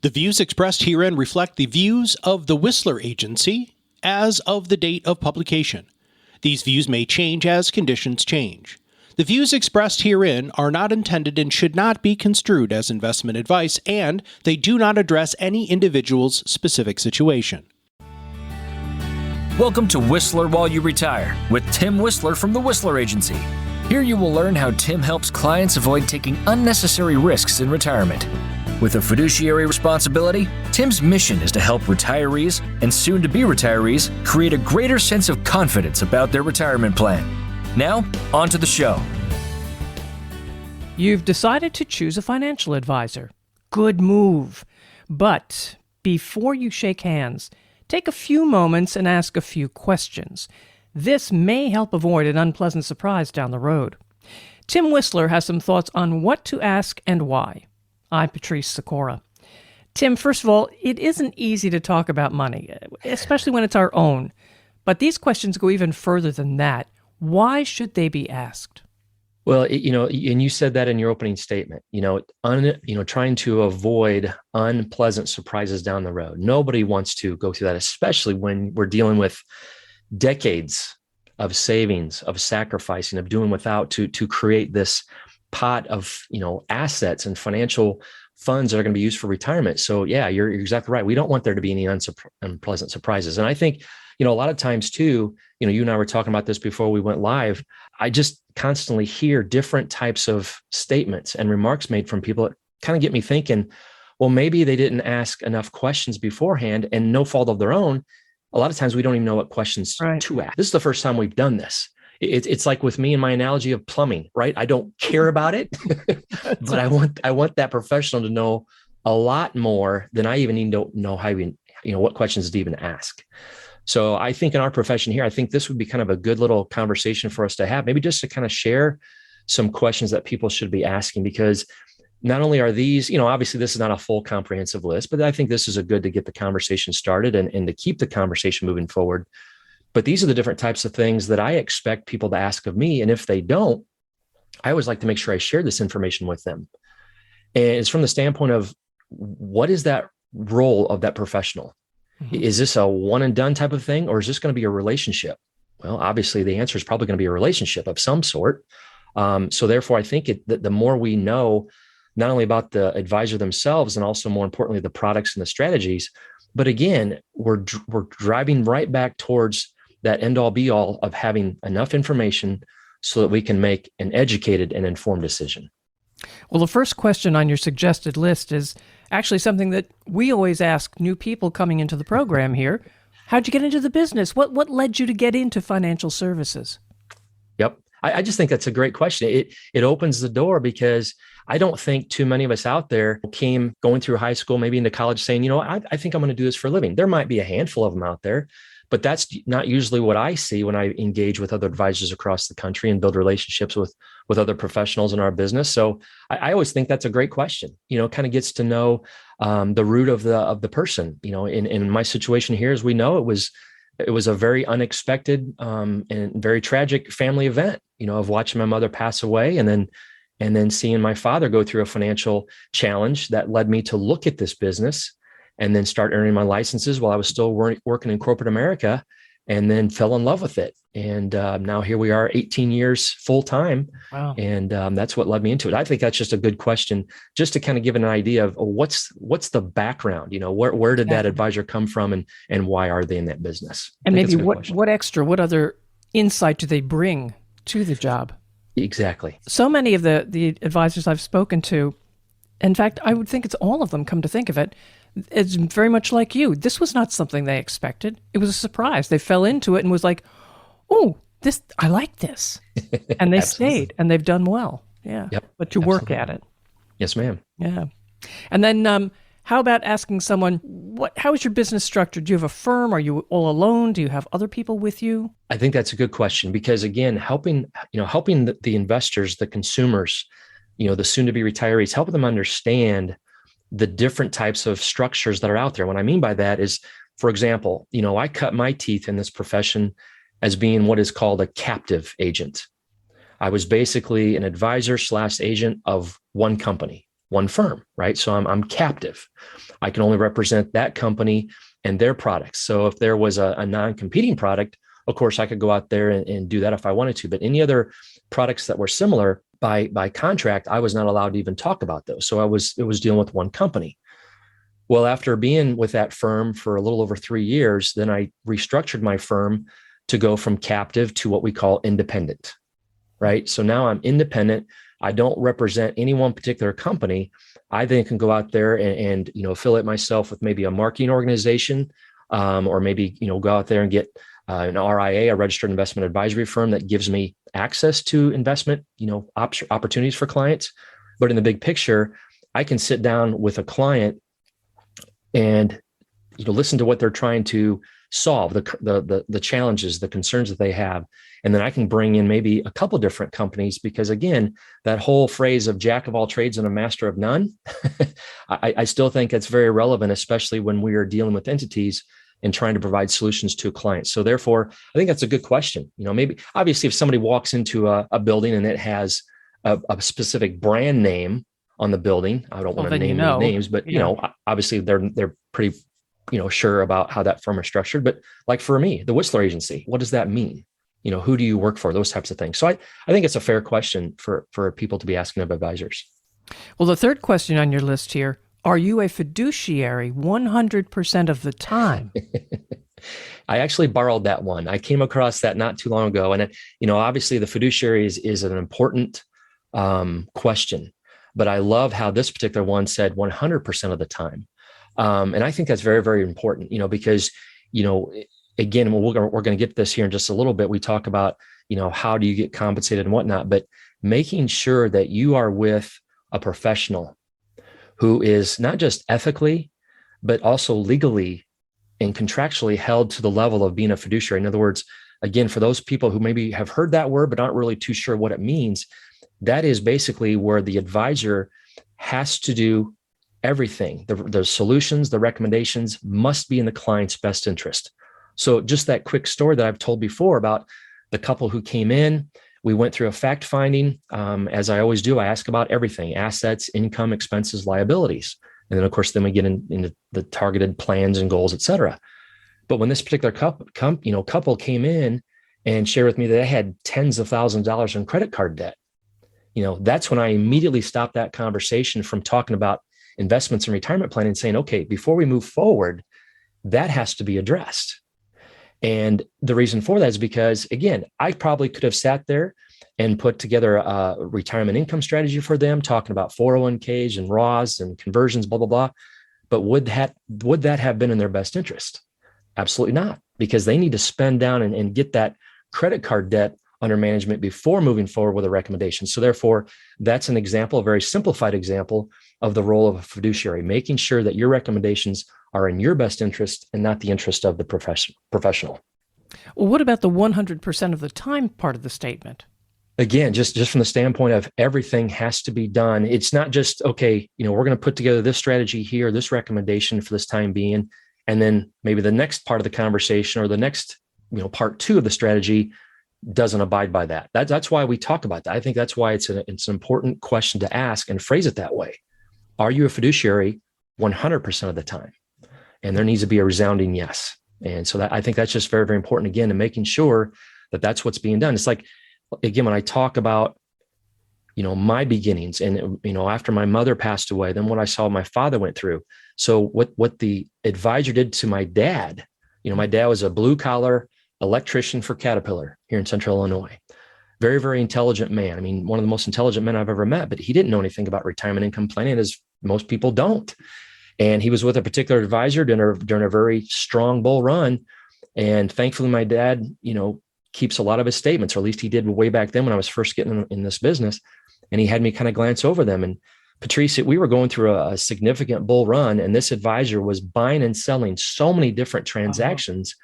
The views expressed herein reflect the views of the Whisler Agency as of the date of publication. These views may change as conditions change. The views expressed herein are not intended and should not be construed as investment advice, and they do not address any individual's specific situation. Welcome to Whisler While You Retire with Tim Whisler from the Whisler Agency. Here you will learn how Tim helps clients avoid taking unnecessary risks in retirement. With a fiduciary responsibility, Tim's mission is to help retirees and soon-to-be retirees create a greater sense of confidence about their retirement plan. Now, on to the show. You've decided to choose a financial advisor. Good move. But before you shake hands, take a few moments and ask a few questions. This may help avoid an unpleasant surprise down the road. Tim Whisler has some thoughts on what to ask and why. I'm Patrice Sikora. Tim, first of all, it isn't easy to talk about money, especially when it's our own. But these questions go even further than that. Why should they be asked? Well, and you said that in your opening statement, trying to avoid unpleasant surprises down the road. Nobody wants to go through that, especially when we're dealing with decades of savings, of sacrificing, of doing without to create this pot of, assets and financial funds that are going to be used for retirement. So yeah, you're exactly right. We don't want there to be any unpleasant surprises. And I think, a lot of times too, you and I were talking about this before we went live. I just constantly hear different types of statements and remarks made from people that kind of get me thinking, well, maybe they didn't ask enough questions beforehand, and no fault of their own. A lot of times we don't even know what questions to ask. This is the first time we've done this. It's like with me and my analogy of plumbing, right? I don't care about it, but I want that professional to know a lot more than I even need to know how what questions to even ask. So I think in our profession here, I think this would be kind of a good little conversation for us to have, maybe just to kind of share some questions that people should be asking, because not only are these, obviously this is not a full comprehensive list, but I think this is a good to get the conversation started and to keep the conversation moving forward. But these are the different types of things that I expect people to ask of me. And if they don't, I always like to make sure I share this information with them. And it's from the standpoint of, what is that role of that professional? Mm-hmm. Is this a one and done type of thing, or is this going to be a relationship? Well, obviously the answer is probably going to be a relationship of some sort. So therefore, I think that the more we know, not only about the advisor themselves, and also more importantly, the products and the strategies, but again, we're driving right back towards that end all be all of having enough information so that we can make an educated and informed decision. Well, the first question on your suggested list is actually something that we always ask new people coming into the program here. How'd you get into the business? What led you to get into financial services? Yep. I just think that's a great question. It opens the door, because I don't think too many of us out there came going through high school, maybe into college saying, I think I'm going to do this for a living. There might be a handful of them out there, but that's not usually what I see when I engage with other advisors across the country and build relationships with other professionals in our business. So I always think that's a great question, kind of gets to know the root of the person. In my situation here, as we know, it was a very unexpected and very tragic family event, of watching my mother pass away and then seeing my father go through a financial challenge that led me to look at this business and then start earning my licenses while I was still working in corporate America, and then fell in love with it. And now here we are 18 years full time. Wow. And that's what led me into it. I think that's just a good question, just to kind of give an idea of what's the background, where did that advisor come from, and why are they in that business? And maybe what other insight do they bring to the job? Exactly. So many of the advisors I've spoken to, in fact, I would think it's all of them, come to think of it, it's very much like you. This was not something they expected. It was a surprise. They fell into it and was like, oh, I like this. And they stayed, and they've done well. Yeah. Yep. But you work at it. Yes, ma'am. Yeah. And then how about asking someone, how is your business structured? Do you have a firm? Are you all alone? Do you have other people with you? I think that's a good question, because again, helping the investors, the consumers, the soon-to-be retirees, helping them understand the different types of structures that are out there. What I mean by that is, for example, I cut my teeth in this profession as being what is called a captive agent. I was basically an advisor / agent of one company. one firm, right? So I'm captive. I can only represent that company and their products. So if there was a non-competing product, of course, I could go out there and do that if I wanted to. But any other products that were similar by contract, I was not allowed to even talk about those. So it was dealing with one company. Well, after being with that firm for a little over 3 years, then I restructured my firm to go from captive to what we call independent, right? So now I'm independent. I don't represent any one particular company. I then can go out there and affiliate myself with maybe a marketing organization, or maybe go out there and get an RIA, a registered investment advisory firm that gives me access to investment opportunities for clients. But in the big picture, I can sit down with a client and listen to what they're trying to solve, the challenges, the concerns that they have. And then I can bring in maybe a couple different companies, because again, that whole phrase of jack of all trades and a master of none, I still think it's very relevant, especially when we are dealing with entities and trying to provide solutions to clients. So therefore, I think that's a good question. Maybe obviously if somebody walks into a building and it has a specific brand name on the building, I don't want to name any names, but obviously they're pretty sure about how that firm is structured. But like for me, the Whisler Agency, what does that mean? Who do you work for? Those types of things. So I think it's a fair question for people to be asking of advisors. Well, the third question on your list here, are you a fiduciary 100% of the time? I actually borrowed that one. I came across that not too long ago. And, obviously the fiduciary is an important question, but I love how this particular one said 100% of the time. And I think that's very, very important, because, again, we're going to get this here in just a little bit. We talk about, how do you get compensated and whatnot, but making sure that you are with a professional who is not just ethically, but also legally and contractually held to the level of being a fiduciary. In other words, again, for those people who maybe have heard that word, but aren't really too sure what it means, that is basically where the advisor has to do everything. The solutions, the recommendations must be in the client's best interest. So just that quick story that I've told before about the couple who came in, we went through a fact finding. As I always do, I ask about everything: assets, income, expenses, liabilities. And then of course, then we get into the targeted plans and goals, et cetera. But when this particular couple came in and shared with me that they had tens of thousands of dollars in credit card debt, that's when I immediately stopped that conversation from talking about investments and retirement planning and saying, okay, before we move forward, that has to be addressed. And the reason for that is because, again, I probably could have sat there and put together a retirement income strategy for them, talking about 401ks and Roths and conversions, blah, blah, blah. But would that have been in their best interest? Absolutely not, because they need to spend down and get that credit card debt under management before moving forward with a recommendation. So therefore, that's an example, a very simplified example of the role of a fiduciary, making sure that your recommendations are in your best interest and not the interest of the professional. Well, what about the 100% of the time part of the statement? Again, just from the standpoint of everything has to be done. It's not just, okay, we're going to put together this strategy here, this recommendation for this time being, and then maybe the next part of the conversation or the next, part two of the strategy doesn't abide by that. That's why we talk about that. I think that's why it's an important question to ask and phrase it that way. Are you a fiduciary 100% of the time? And there needs to be a resounding yes. And so I think that's just very, very important, again, in making sure that that's what's being done. It's like, again, when I talk about, my beginnings and, after my mother passed away, then what I saw my father went through. So what the advisor did to my dad, my dad was a blue collar electrician for Caterpillar here in Central Illinois. Very, very intelligent man. I mean, one of the most intelligent men I've ever met, but he didn't know anything about retirement income planning, as most people don't. And he was with a particular advisor during a very strong bull run. And thankfully, my dad, keeps a lot of his statements, or at least he did way back then when I was first getting in this business. And he had me kind of glance over them. And Patrice, we were going through a significant bull run, and this advisor was buying and selling so many different transactions.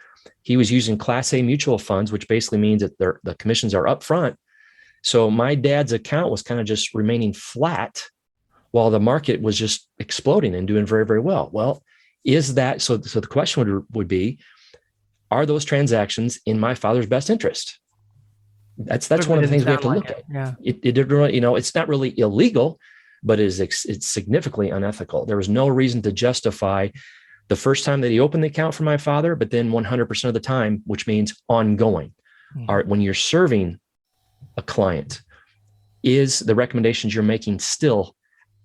He was using Class A mutual funds, which basically means that the commissions are upfront. So my dad's account was kind of just remaining flat while the market was just exploding and doing very, very well. Well, is that so? So the question would be, are those transactions in my father's best interest? That's one of the things we have to look at. Yeah. It's not really illegal, but it's significantly unethical. There was no reason to justify the first time that he opened the account for my father, but then 100% of the time, which means ongoing. When you're serving a client, is the recommendations you're making still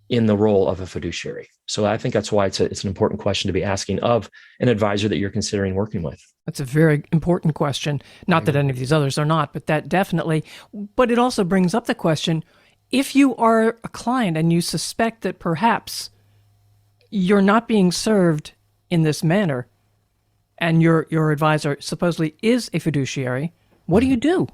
in the role of a fiduciary? So I think that's why it's an important question to be asking of an advisor that you're considering working with. That's a very important question. Not that any of these others are not, but that definitely. But it also brings up the question, if you are a client and you suspect that perhaps you're not being served in this manner, and your advisor supposedly is a fiduciary, what do you do?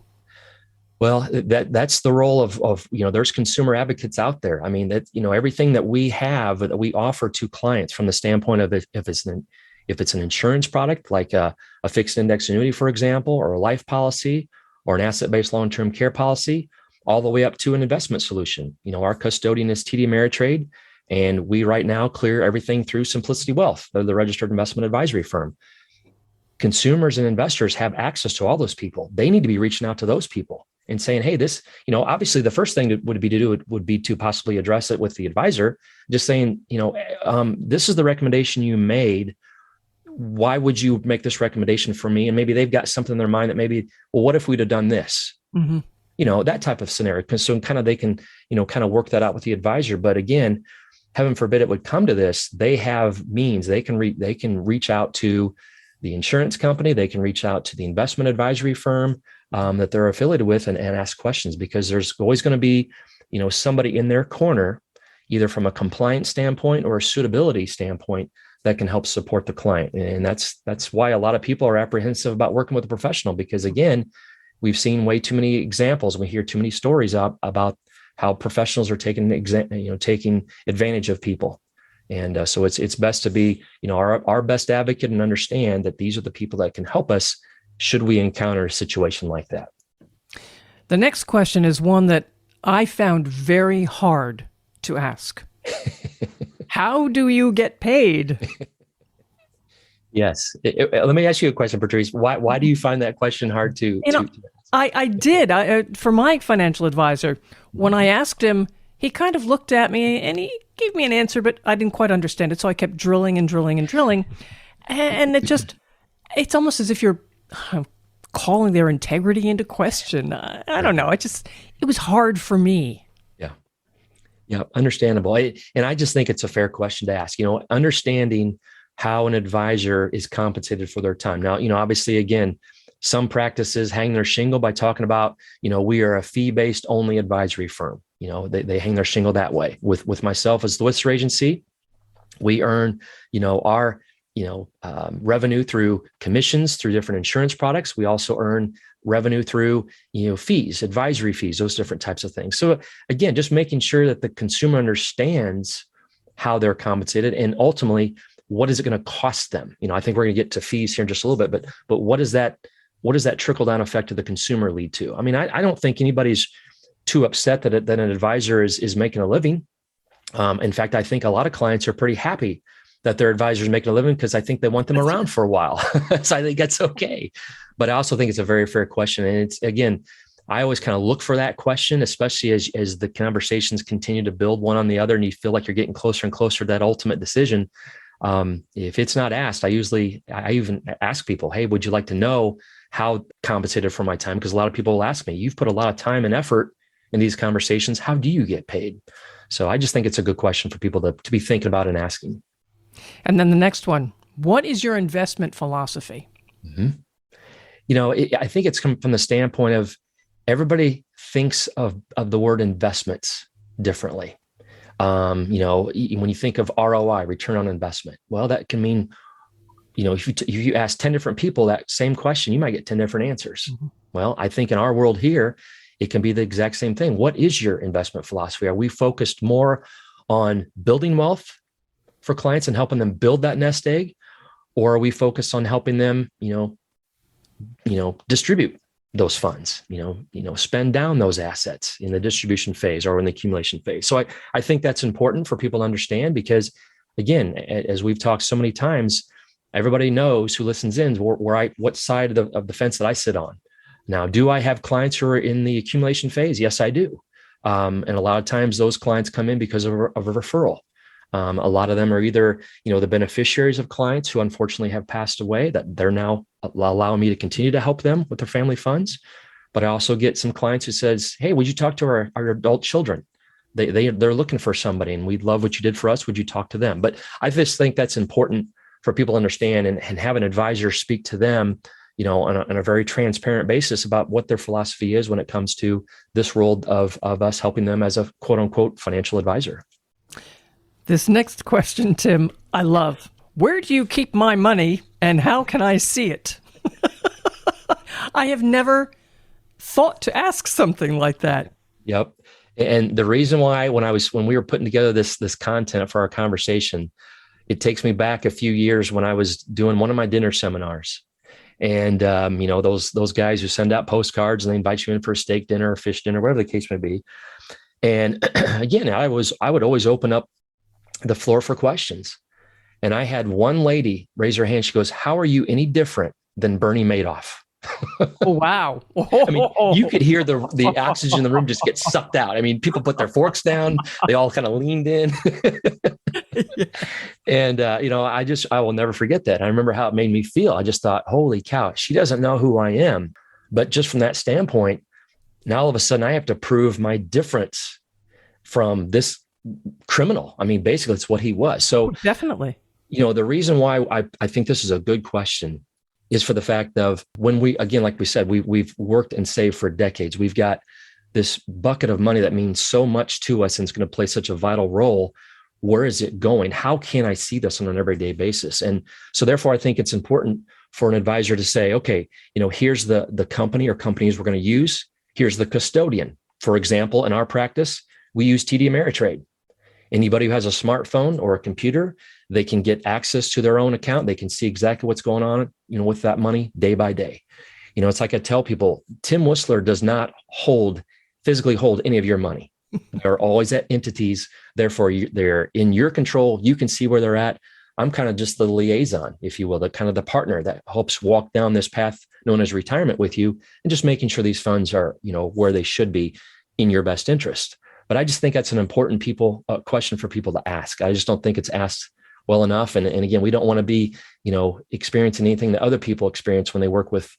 Well, that's the role of there's consumer advocates out there. I mean, that everything that we have, that we offer to clients from the standpoint of if it's an insurance product like a fixed index annuity, for example, or a life policy, or an asset-based long-term care policy, all the way up to an investment solution. Our custodian is TD Ameritrade, and we right now clear everything through Simplicity Wealth, the registered investment advisory firm. Consumers and investors have access to all those people. They need to be reaching out to those people and saying, hey, this, obviously the first thing would be to possibly address it with the advisor, just saying, this is the recommendation you made. Why would you make this recommendation for me? And maybe they've got something in their mind that maybe, well, what if we'd have done this? Mm-hmm. That type of scenario. So kind of they can, kind of work that out with the advisor. But again, heaven forbid it would come to this. They have means. They can reach out to the insurance company. They can reach out to the investment advisory firm that they're affiliated with and ask questions, because there's always going to be, somebody in their corner, either from a compliance standpoint or a suitability standpoint, that can help support the client. And that's why a lot of people are apprehensive about working with a professional, because again, we've seen way too many examples. We hear too many stories about how professionals are taking advantage of people. And so it's best to be, our best advocate and understand that these are the people that can help us should we encounter a situation like that. The next question is one that I found very hard to ask. How do you get paid? Yes. Let me ask you a question, Patrice. Why do you find that question hard to ask? I did. For my financial advisor, when I asked him, he kind of looked at me and he gave me an answer, but I didn't quite understand it. So I kept drilling and drilling and drilling. And it's almost as if you're calling their integrity into question. I don't know. It was hard for me. Yeah, understandable. And I just think it's a fair question to ask, understanding how an advisor is compensated for their time. Now, obviously, again, some practices hang their shingle by talking about, we are a fee-based only advisory firm. They hang their shingle that way. With myself as the Whisler Agency, we earn, our, revenue through commissions, through different insurance products. We also earn revenue through, fees, advisory fees, those different types of things. So again, just making sure that the consumer understands how they're compensated and ultimately, what is it going to cost them? I think we're going to get to fees here in just a little bit, but what does that trickle down effect to the consumer lead to? I mean, I don't think anybody's too upset that an advisor is making a living. In fact, I think a lot of clients are pretty happy that their advisor is making a living because I think they want them around for a while. So I think that's okay. But I also think it's a very fair question. And it's, again, I always kind of look for that question, especially as the conversations continue to build one on the other and you feel like you're getting closer and closer to that ultimate decision. If it's not asked, I even ask people, hey, would you like to know how compensated for my time? Because a lot of people will ask me, you've put a lot of time and effort in these conversations. How do you get paid? So I just think it's a good question for people to be thinking about and asking. And then the next one, what is your investment philosophy? Mm-hmm. I think it's come from the standpoint of everybody thinks of the word investments differently. When you think of ROI, return on investment, well, that can mean, if you ask 10 different people that same question, you might get 10 different answers. Mm-hmm. Well, I think in our world here, it can be the exact same thing. What is your investment philosophy? Are we focused more on building wealth for clients and helping them build that nest egg? Or are we focused on helping them, distribute those funds, spend down those assets in the distribution phase or in the accumulation phase? So I think that's important for people to understand because, again, as we've talked so many times, everybody knows who listens in what side of the fence that I sit on. Now, do I have clients who are in the accumulation phase? Yes, I do. And a lot of times those clients come in because of a referral. A lot of them are either, the beneficiaries of clients who unfortunately have passed away, that they're now allowing me to continue to help them with their family funds. But I also get some clients who says, hey, would you talk to our adult children? They're looking for somebody and we love what you did for us. Would you talk to them? But I just think that's important for people to understand and have an advisor speak to them, on a very transparent basis about what their philosophy is when it comes to this role of us helping them as a quote unquote financial advisor. This next question, Tim, I love. Where do you keep my money and how can I see it? I have never thought to ask something like that. Yep. And the reason why, when we were putting together this content for our conversation, it takes me back a few years when I was doing one of my dinner seminars. And, those guys who send out postcards and they invite you in for a steak dinner or fish dinner, whatever the case may be. And again, I would always open up the floor for questions. And I had one lady raise her hand. She goes, how are you any different than Bernie Madoff? Oh, wow. I mean, you could hear the oxygen in the room just get sucked out. I mean, people put their forks down. They all kind of leaned in. Yeah. And, I will never forget that. I remember how it made me feel. I just thought, holy cow, she doesn't know who I am. But just from that standpoint, now all of a sudden I have to prove my difference from this criminal. I mean, basically it's what he was. So definitely, the reason why I think this is a good question is for the fact of when we, again, like we said, we've worked and saved for decades. We've got this bucket of money that means so much to us and it's going to play such a vital role. Where is it going? How can I see this on an everyday basis? And so therefore, I think it's important for an advisor to say, okay, here's the company or companies we're going to use. Here's the custodian. For example, in our practice, we use TD Ameritrade. Anybody who has a smartphone or a computer, they can get access to their own account. They can see exactly what's going on, with that money day by day. It's like I tell people, Tim Whisler does not physically hold any of your money. They're always at entities. Therefore, they're in your control. You can see where they're at. I'm kind of just the liaison, if you will, the partner that helps walk down this path known as retirement with you and just making sure these funds are, where they should be in your best interest. But I just think that's an important question for people to ask. I just don't think it's asked well enough. And again, we don't want to be, experiencing anything that other people experience when they work with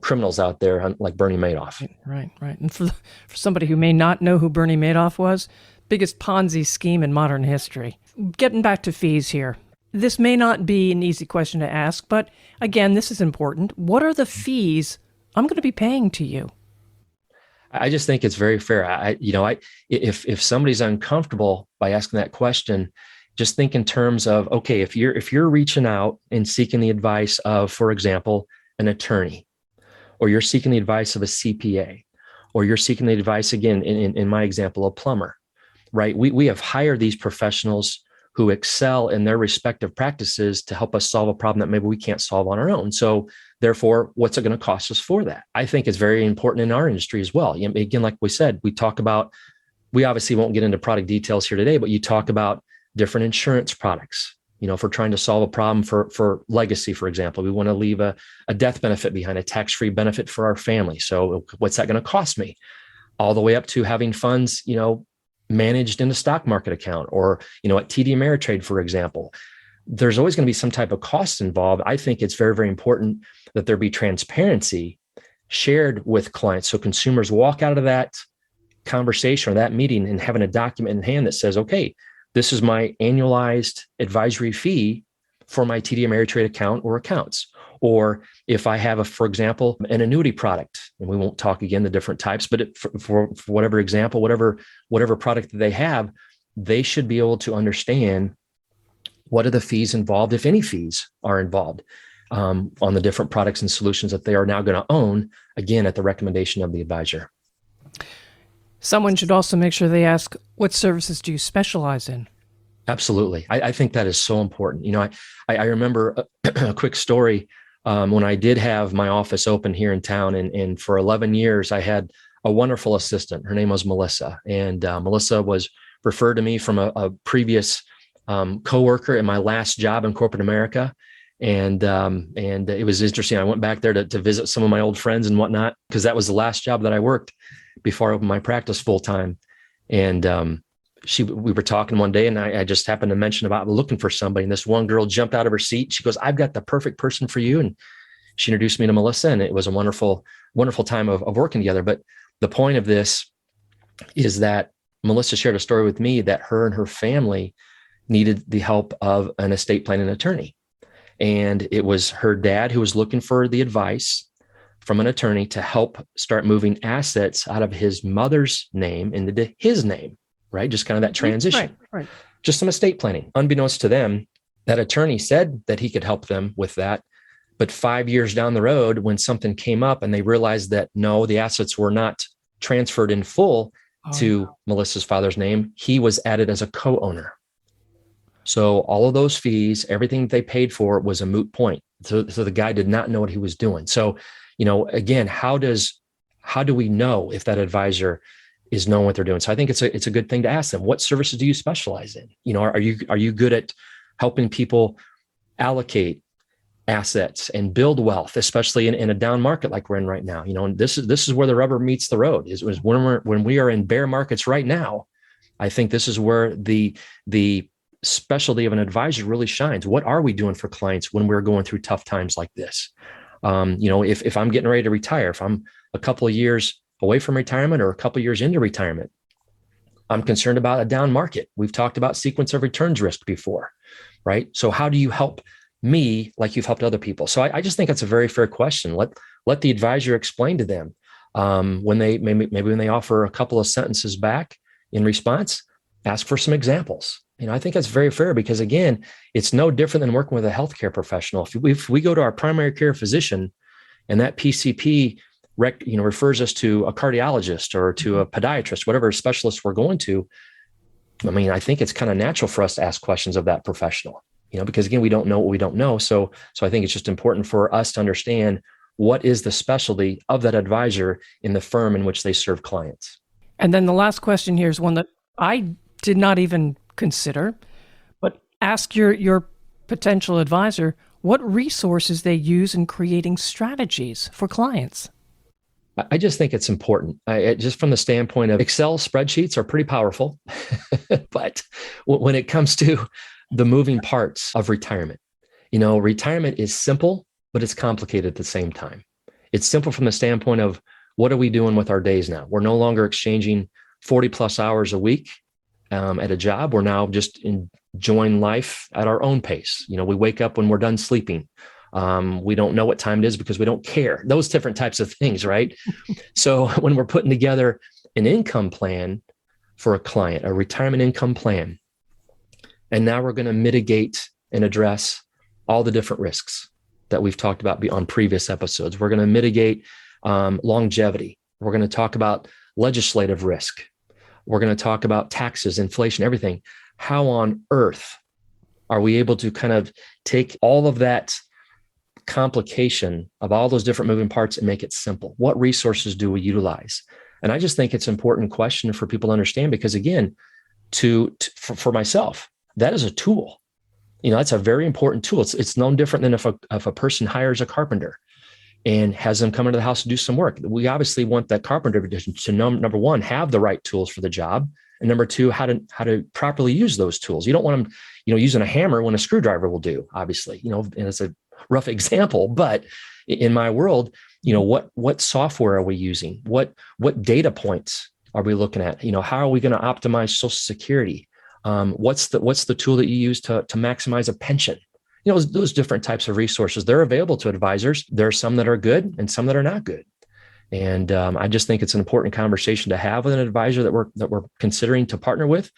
criminals out there like Bernie Madoff. Right. And for somebody who may not know who Bernie Madoff was, biggest Ponzi scheme in modern history. Getting back to fees here. This may not be an easy question to ask, but again, this is important. What are the fees I'm going to be paying to you? I just think it's very fair. If somebody's uncomfortable by asking that question, just think in terms of, okay, if you're reaching out and seeking the advice of, for example, an attorney, or you're seeking the advice of a CPA, or you're seeking the advice, again, in my example, a plumber, right? We have hired these professionals who excel in their respective practices to help us solve a problem that maybe we can't solve on our own. So therefore, what's it going to cost us for that? I think it's very important in our industry as well. Again, like we said, we obviously won't get into product details here today, but you talk about different insurance products. If we're trying to solve a problem for legacy, for example, we want to leave a death benefit behind, a tax-free benefit for our family. So what's that going to cost me? All the way up to having funds, managed in a stock market account or, at TD Ameritrade, for example. There's always going to be some type of cost involved. I think it's very, very important that there be transparency shared with clients. So consumers walk out of that conversation or that meeting and having a document in hand that says, okay, this is my annualized advisory fee for my TD Ameritrade account or accounts. Or if I have, for example, an annuity product, and we won't talk again the different types, but for whatever example, whatever product that they have, they should be able to understand what are the fees involved, if any fees are involved, on the different products and solutions that they are now going to own, again, at the recommendation of the advisor. Someone should also make sure they ask, what services do you specialize in? Absolutely. I think that is so important. I remember a quick story when I did have my office open here in town, and for 11 years, I had a wonderful assistant. Her name was Melissa, and Melissa was referred to me from a previous coworker in my last job in corporate America. And it was interesting. I went back there to visit some of my old friends and whatnot, because that was the last job that I worked before I opened my practice full time. And we were talking one day, and I just happened to mention about looking for somebody. And this one girl jumped out of her seat. She goes, "I've got the perfect person for you." And she introduced me to Melissa, and it was a wonderful, wonderful time of working together. But the point of this is that Melissa shared a story with me that her and her family needed the help of an estate planning attorney. And it was her dad who was looking for the advice from an attorney to help start moving assets out of his mother's name into his name, right? Just kind of that transition. Right. Just some estate planning. Unbeknownst to them, that attorney said that he could help them with that. But 5 years down the road, when something came up and they realized that no, the assets were not transferred in full to Melissa's father's name, he was added as a co-owner. So all of those fees, everything they paid for was a moot point. So the guy did not know what he was doing. So, again, how do we know if that advisor is knowing what they're doing? So I think it's a good thing to ask them. What services do you specialize in? Are you good at helping people allocate assets and build wealth, especially in a down market like we're in right now? And this is where the rubber meets the road. Is when we are in bear markets right now. I think this is where the specialty of an advisor really shines. What are we doing for clients when we're going through tough times like this? If I'm getting ready to retire, if I'm a couple of years away from retirement or a couple of years into retirement, I'm concerned about a down market. We've talked about sequence of returns risk before, right? So how do you help me like you've helped other people? So I just think that's a very fair question. Let the advisor explain to them when they offer a couple of sentences back in response, ask for some examples. I think that's very fair because, again, it's no different than working with a healthcare professional. If we go to our primary care physician and that PCP refers us to a cardiologist or to a podiatrist, whatever specialist we're going to, I think it's kind of natural for us to ask questions of that professional, because, again, we don't know what we don't know. So I think it's just important for us to understand what is the specialty of that advisor in the firm in which they serve clients. And then the last question here is one that I did not even consider, but ask your potential advisor what resources they use in creating strategies for clients. I just think it's important. Just from the standpoint of Excel spreadsheets are pretty powerful, but when it comes to the moving parts of retirement, retirement is simple, but it's complicated at the same time. It's simple from the standpoint of what are we doing with our days now? We're no longer exchanging 40 plus hours a week at a job. We're now just enjoying life at our own pace. We wake up when we're done sleeping. We don't know what time it is because we don't care. Those different types of things, right? So when we're putting together an income plan for a client, a retirement income plan, and now we're going to mitigate and address all the different risks that we've talked about on previous episodes. We're going to mitigate longevity. We're going to talk about legislative risk. We're going to talk about taxes, inflation, everything. How on earth are we able to kind of take all of that complication of all those different moving parts and make it simple? What resources do we utilize? And I just think it's an important question for people to understand because, again, for myself, that is a tool. That's a very important tool. It's no different than if a person hires a carpenter and has them come into the house to do some work. We obviously want that carpenter to number one, have the right tools for the job. And number two, how to properly use those tools. You don't want them, using a hammer when a screwdriver will do, obviously, and it's a rough example, but in my world, what software are we using? What data points are we looking at? How are we going to optimize Social Security? What's the tool that you use to maximize a pension? Those different types of resources, they're available to advisors. There are some that are good and some that are not good. And I just think it's an important conversation to have with an advisor that we're considering to partner with.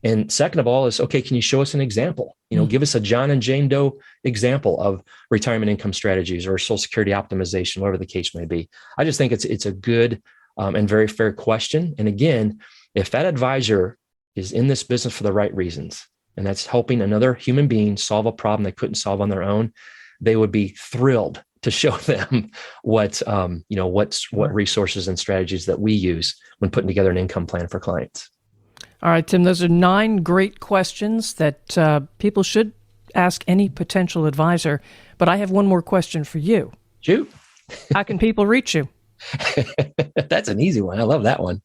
And second of all is, okay, can you show us an example? Give us a John and Jane Doe example of retirement income strategies or Social Security optimization, whatever the case may be. I just think it's a good and very fair question. And again, if that advisor is in this business for the right reasons, and that's helping another human being solve a problem they couldn't solve on their own, they would be thrilled to show them what resources and strategies that we use when putting together an income plan for clients. All right, Tim, those are 9 great questions that people should ask any potential advisor. But I have one more question for you. Shoot. How can people reach you? That's an easy one. I love that one.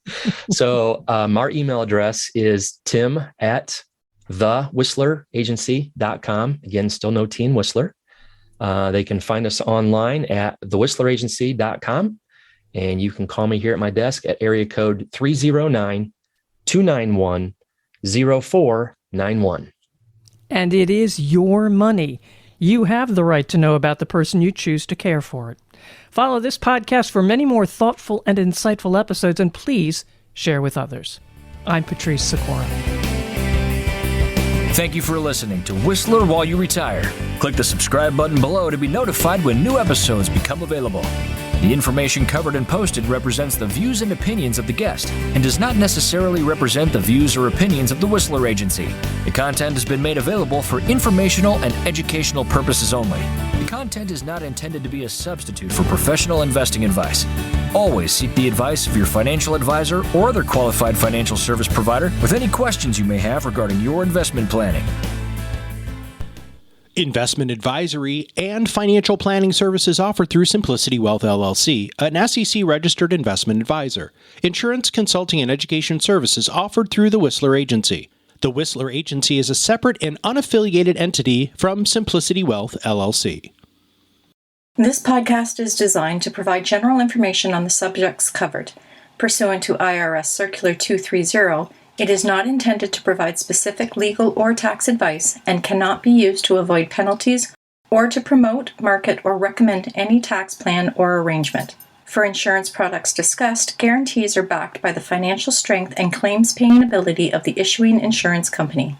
So our email address is tim@thewhisleragency.com. Again, still no Teen Whistler. They can find us online at thewhisleragency.com. And you can call me here at my desk at area code 309-291-0491. And it is your money. You have the right to know about the person you choose to care for it. Follow this podcast for many more thoughtful and insightful episodes, and please share with others. I'm Patrice Sikora. Thank you for listening to Whistler While You Retire. Click the subscribe button below to be notified when new episodes become available. The information covered and posted represents the views and opinions of the guest and does not necessarily represent the views or opinions of the Whisler Agency. The content has been made available for informational and educational purposes only. The content is not intended to be a substitute for professional investing advice. Always seek the advice of your financial advisor or other qualified financial service provider with any questions you may have regarding your investment planning. Investment advisory and financial planning services offered through Simplicity Wealth LLC, an SEC-registered investment advisor. Insurance, consulting, and education services offered through the Whisler Agency. The Whisler Agency is a separate and unaffiliated entity from Simplicity Wealth LLC. This podcast is designed to provide general information on the subjects covered. Pursuant to IRS Circular 230, it is not intended to provide specific legal or tax advice and cannot be used to avoid penalties or to promote, market, or recommend any tax plan or arrangement. For insurance products discussed, guarantees are backed by the financial strength and claims-paying ability of the issuing insurance company.